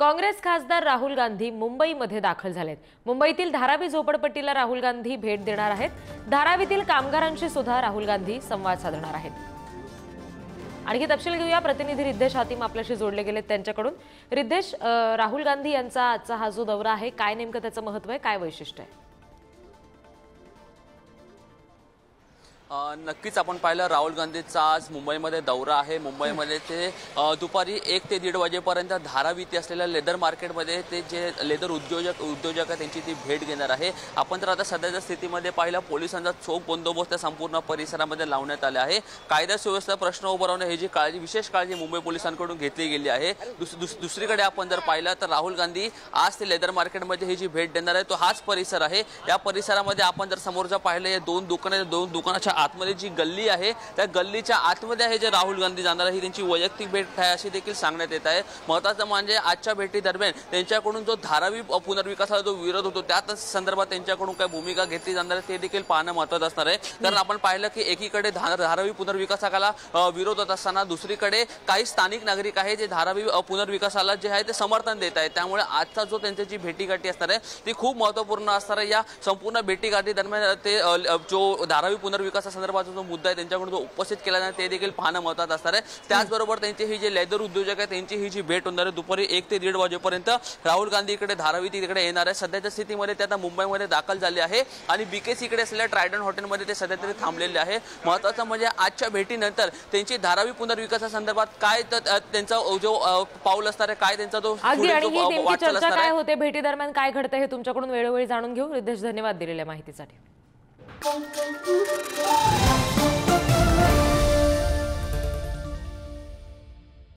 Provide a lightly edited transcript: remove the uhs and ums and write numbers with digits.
काँग्रेस खासदार राहुल गांधी मुंबईमध्ये दाखल झालेत। मुंबईतील धारावी झोपडपट्टीला राहुल गांधी भेट देणार आहेत। धारावीतील कामगारांशी सुद्धा राहुल गांधी संवाद साधणार आहेत। आणखी तपशील घेऊया, प्रतिनिधी रिद्धेश हातीम आपल्याशी जोडले गेलेत त्यांच्याकडून। रिद्धेश, राहुल गांधी यांचा आजचा हा जो दौरा आहे, काय नेमकं त्याचं महत्त्व आहे, काय वैशिष्ट्य आहे? नक्कीच आपण पाहिलं, राहुल गांधीचा आज मुंबईमध्ये दौरा आहे। मुंबईमध्ये ते दुपारी 1 ते 1:30 वाजेपर्यंत धारावी इथे असलेल्या लेदर मार्केटमध्ये ते जे लेदर उद्योजक आहे त्यांची ती भेट घेणार आहे। आपण तर आता सध्याच्या स्थितीमध्ये पाहिलं, पोलिसांचा चोख बंदोबस्त संपूर्ण परिसरामध्ये लावण्यात आला आहे। कायदा सुव्यवस्था प्रश्न उभारवणे ही जी विशेष काळजी मुंबई पोलिसांकडून घेतली गेली आहे। दुसरीकडे आपण जर पाहिलं तर राहुल गांधी आज ते लेदर मार्केटमध्ये ही जी भेट देणार आहे तो हाच परिसर आहे। या परिसरामध्ये आपण जर समोरचा पाहिलं, या दोन दुकानाच्या आतमध्ये जी गल्ली आहे त्या गल्लीच्या आतमध्ये आहे जे राहुल गांधी जाणार आहे। ही त्यांची वैयक्तिक भेट आहे अशी देखील सांगण्यात येत आहे। महत्त्वाचं म्हणजे आजच्या भेटीदरम्यान त्यांच्याकडून जो धारावी पुनर्विकासाला जो विरोध होतो त्या संदर्भात त्यांच्याकडून काय भूमिका घेतली जाणार आहे ते देखील पाहणं महत्त्वाचं असणार आहे। कारण आपण पाहिलं की एकीकडे धारावी पुनर्विकासाला विरोध होत असताना दुसरीकडे काही स्थानिक नागरिक आहे जे धारावी पुनर्विकासाला जे आहे ते समर्थन देत आहेत। त्यामुळे आजचा जो त्यांची जी भेटीगाठी असणार आहे ती खूप महत्त्वपूर्ण असणार आहे। या संपूर्ण भेटीगाठी दरम्यान ते जो धारावी पुनर्विकास संदर्भाचा जो मुद्दा आहे त्यांच्याकडून जो उपस्थित केला जाणार ते देखील पाहणं महत्त्वाचं असणार आहे। त्याचबरोबर त्यांची ही जे लेदर उद्योजक आहे त्यांची ही जी भेट होणार आहे दुपारी 1 ते 1:30 वाजेपर्यंत राहुल गांधी इकडे धारावी तिकडे येणार आहे। सध्याच्या स्थितीमध्ये ते आता मुंबईमध्ये दाखल झाले आहे आणि बीकेसी इकडे असलेल्या ट्रायडन हॉटेलमध्ये ते सध्या तरी थांबलेले आहे। महत्त्वाचं म्हणजे आजच्या भेटीनंतर त्यांची धारावी पुनर्विकासासंदर्भात काय त्यांचा जो पाऊल असणार आहे, काय त्यांचा जो चर्चा काय होते भेटी दरम्यान, काय घडतं हे तुमच्याकडून वेळोवेळी जाणून घेऊ। रिद्धेश, धन्यवाद दिलेल्या माहितीसाठी।